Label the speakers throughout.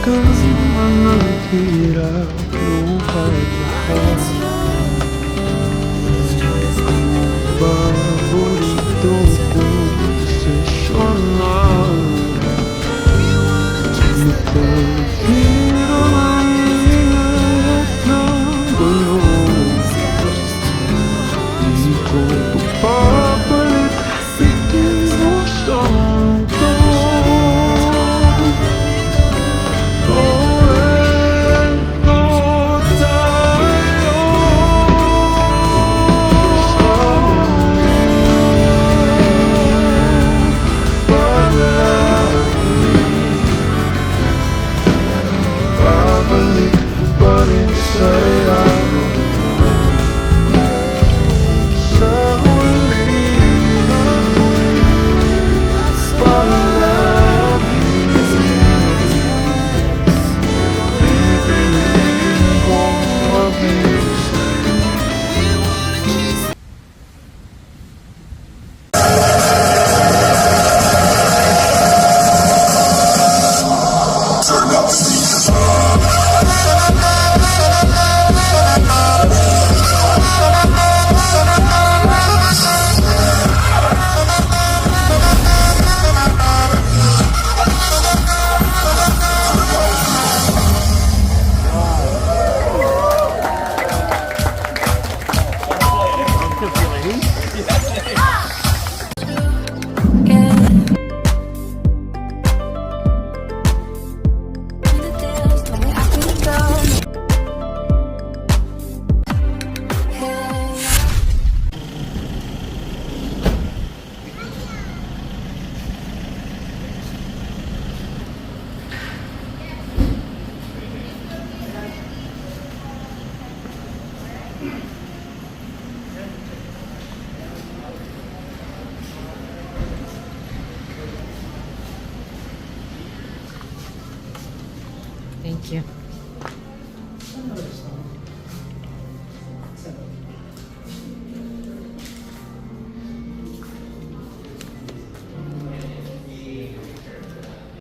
Speaker 1: ka man ang hirap luhad lahat. Paborito ko sesyon na ipagkiro ang ingat ng gulo. Di ko papalit bitin mo sa mundo.
Speaker 2: Thank you.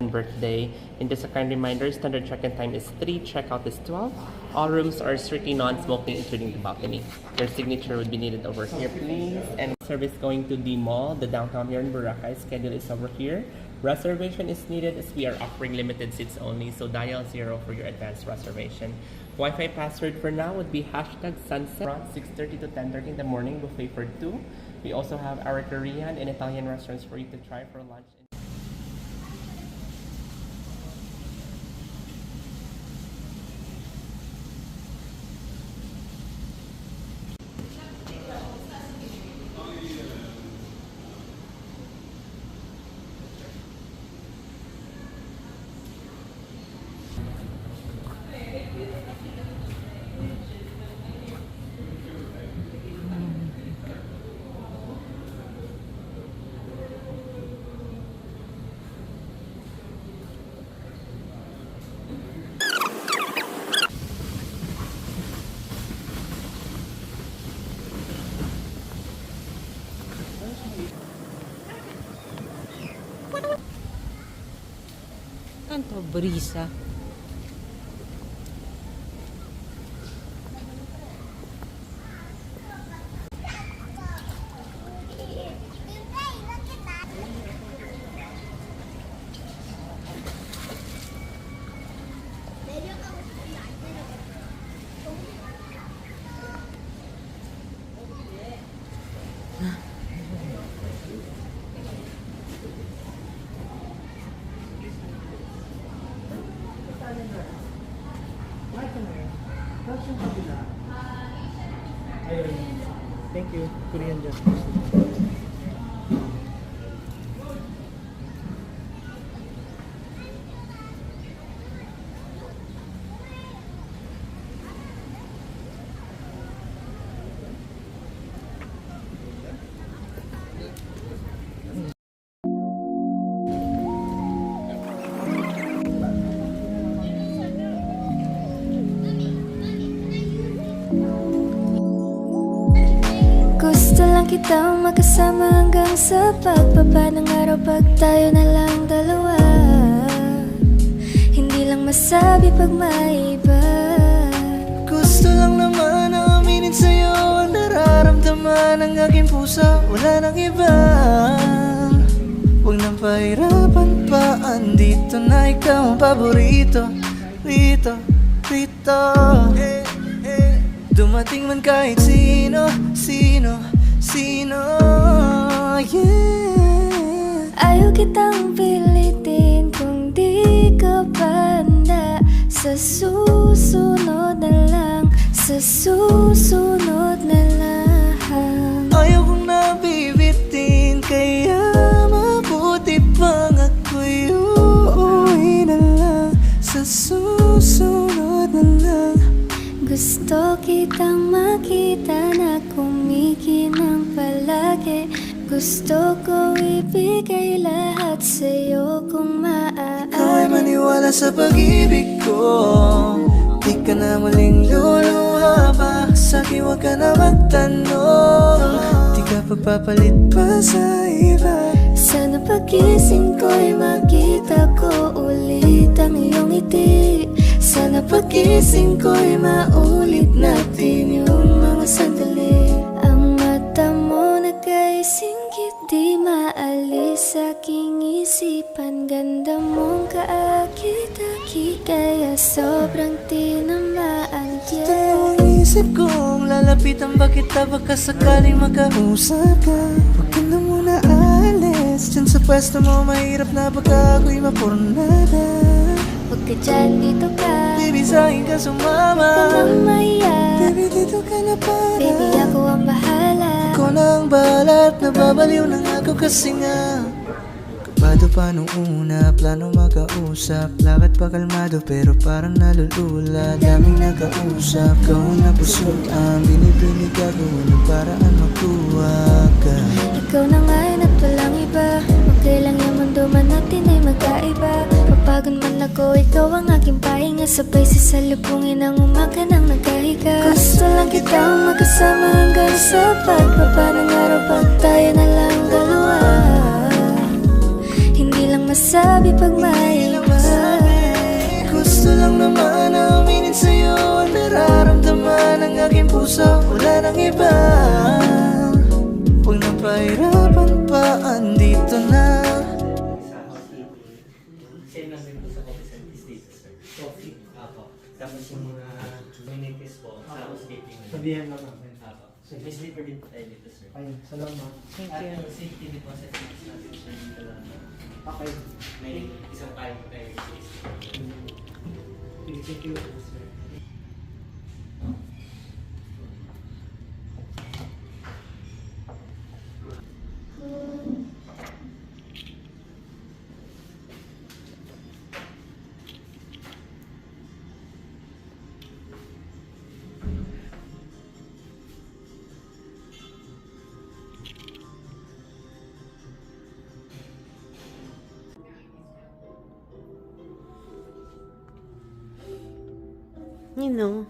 Speaker 3: Birthday. And just a kind reminder, standard check-in time is 3, checkout is 12. All rooms are strictly non-smoking, including the balcony. Your signature would be needed over here, please. And service going to the mall, the downtown here in Boracay. Schedule is over here. Reservation is needed as we are offering limited seats only, so dial 0 for your advanced reservation. Wi-Fi password for now would be #sunset. Around 6:30 to 10:30 in the morning, buffet for 2. We also have our Korean and Italian restaurants for you to try for lunch.
Speaker 2: Tanto brisa.
Speaker 1: Thank you, Korean Justice.
Speaker 4: Gusto lang kitang makasama hanggang sa pagbaba ng araw, pag tayo na lang dalawa. Hindi lang masabi pag may iba.
Speaker 5: Gusto lang naman na aminin sa'yo ang nararamdaman ng aking puso. Wala nang iba. Huwag nang pahirapan pa. Andito na ikaw ang paborito. Rito, rito. Dumating man kahit sino, sino, sino. Yeah.
Speaker 4: Ayaw kitang pilitin kung di ka banda. Sa susunod na lang, sa susunod na lang.
Speaker 5: Ayaw kong nabibitin, kaya mabuti pang ako'y uuwi na lang. Sa susunod na lang.
Speaker 4: Gusto kitang makita na kumikinang palagi. Gusto ko ibigay lahat sa'yo kung maaari.
Speaker 5: Ikaw ay maniwala sa pag-ibig ko. Di ka na muling luluha pa. Sa'kin huwag ka na magtanong. Di ka pagpapalit pa sa iba.
Speaker 4: Sana pagising ko'y makita ko ulit ang iyong ngiti. Sana pagising ko'y maulit natin yung mga sandali. Ang mata mo nagkaisingkit, di maalis sa aking isipan. Ganda mong kaakit-akit, kaya sobrang tinamaan.
Speaker 5: Ito ang isip kong lalapitan ba kita, baka sakaling makausap ka. Huwag ka na muna alis, dyan sa pwesto mo mahirap na baka ako'y mapurnada.
Speaker 4: Huwag ka dyan, dito ka.
Speaker 5: Baby, sa'kin ka sumama.
Speaker 4: Huwag ka nang maya.
Speaker 5: Baby, dito ka na para.
Speaker 4: Baby, ako ang bahala.
Speaker 5: Ako na ang bahala at nababaliw na nga ako kasi nga kabado pa nung una, plano makausap. Lakad pa kalmado pero parang nalulula. Daming nakausap, ikaw ang napusuan. Binibinig gagawin ng paraan makuha ka.
Speaker 4: Ikaw na ngayon at walang iba. Okay lang yung mundo man natin ay magkaiba. Papagod man ako, ikaw ang aking pahinga. Sabay sasalubungin ang umaga nang nagkahiga. Gusto lang kitang makasama hanggang sa pagbaba ng araw. Pag tayo na lang dalawa, hindi lang masabi pag may iba.
Speaker 5: Gusto lang naman na aminin sa'yo ang nararamdaman ng aking puso. Wala nang iba. Huwag nang pahirapan pa. Andito na.
Speaker 6: Same lang din po sa coffee service dito, sir. Coffee? Apo. Tapos yung mga minipis po, tapos sleeping.
Speaker 1: Sabihan lang namin.
Speaker 6: Apo. So, may sleeper din po tayo dito, sir.
Speaker 1: Ayun, salamat.
Speaker 2: Thank
Speaker 6: At
Speaker 2: you.
Speaker 6: yung safety deposit natin, sir, dito lang.
Speaker 1: Okay.
Speaker 6: May isang kain po tayo sa
Speaker 1: Thank you, sir.
Speaker 2: You know.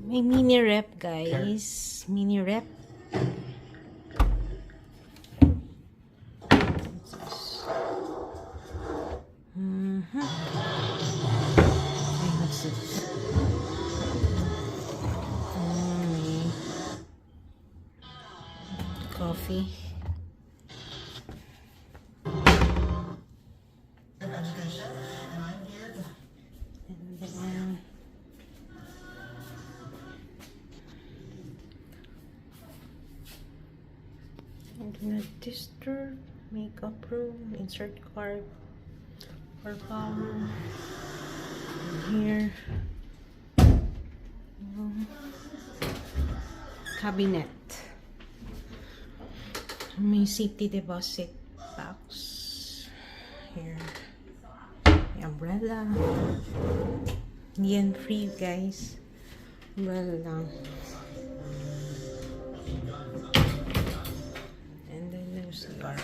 Speaker 2: May mini rep, guys. Mini rep. Okay, what's this? Coffee. And then do not disturb, makeup room, insert card for power. And here, Cabinet. May safety deposit box. Here. May umbrella. Hindi yan free, guys. Umbrella lang. And then there's CR.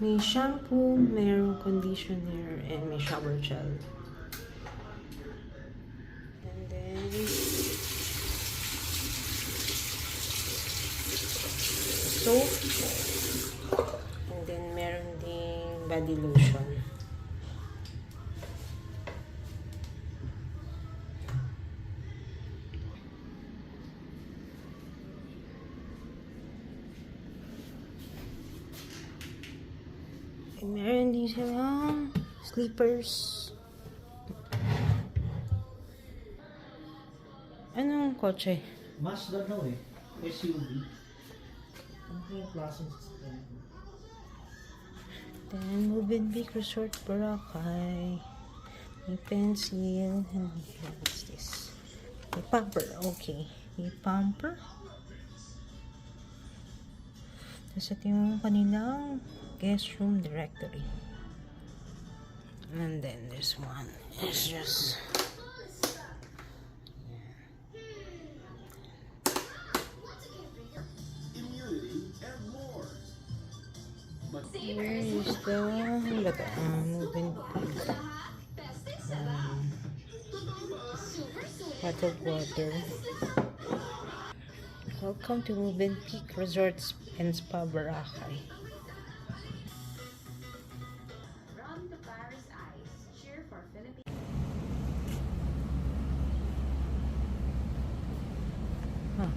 Speaker 2: May shampoo, mayroong conditioner, and may shower gel. And then soap. And then meron ding body lotion. And meron din silang slippers. Anong kotse?
Speaker 1: Mazda daw eh. SUV. Ano yung klaseng sasakyan?
Speaker 2: Then, Movenpick Resort Boracay. May pencil. And what's this? May pumper. Okay. May pumper. Tapos ito yung kanilang guest room directory. And then this one is just where is the ano ba ito? Movenpick pot of water. Welcome to Movenpick Resorts and Spa Boracay. Huh.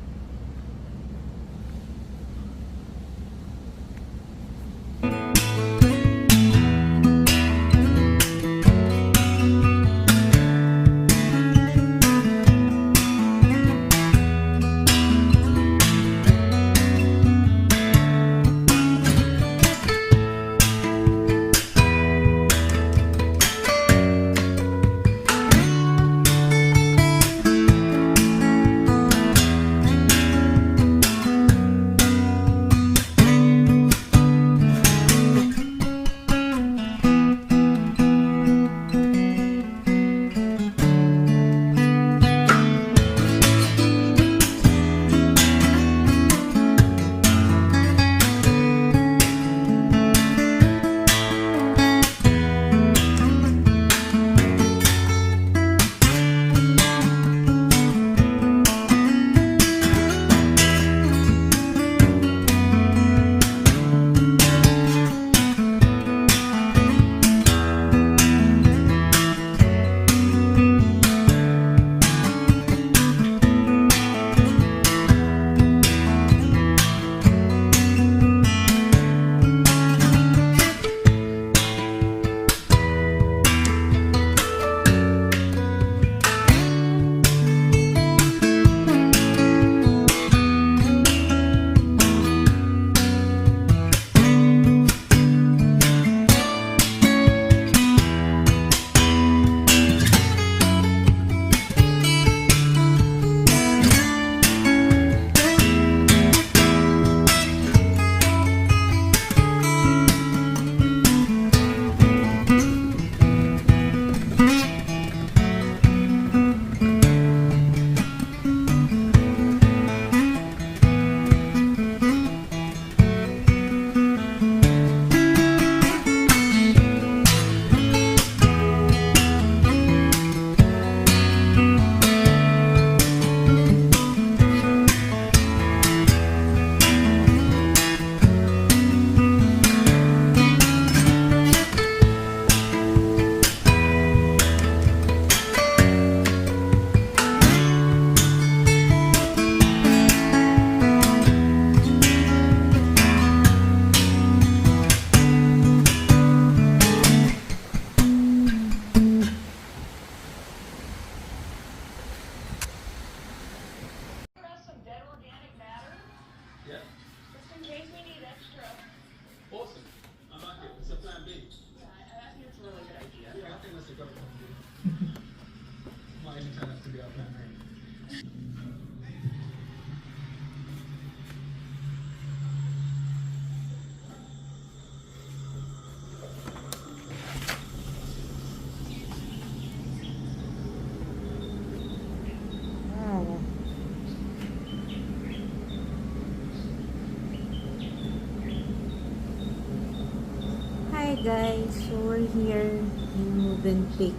Speaker 2: guys, so we're here in Movenpick,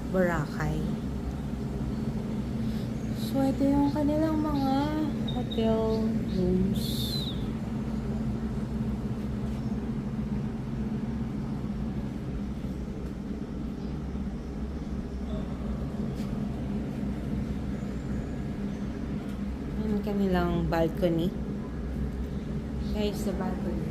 Speaker 2: Boracay. So ito yung kanilang mga hotel rooms. Yung kanilang balcony. Guys, sa balcony.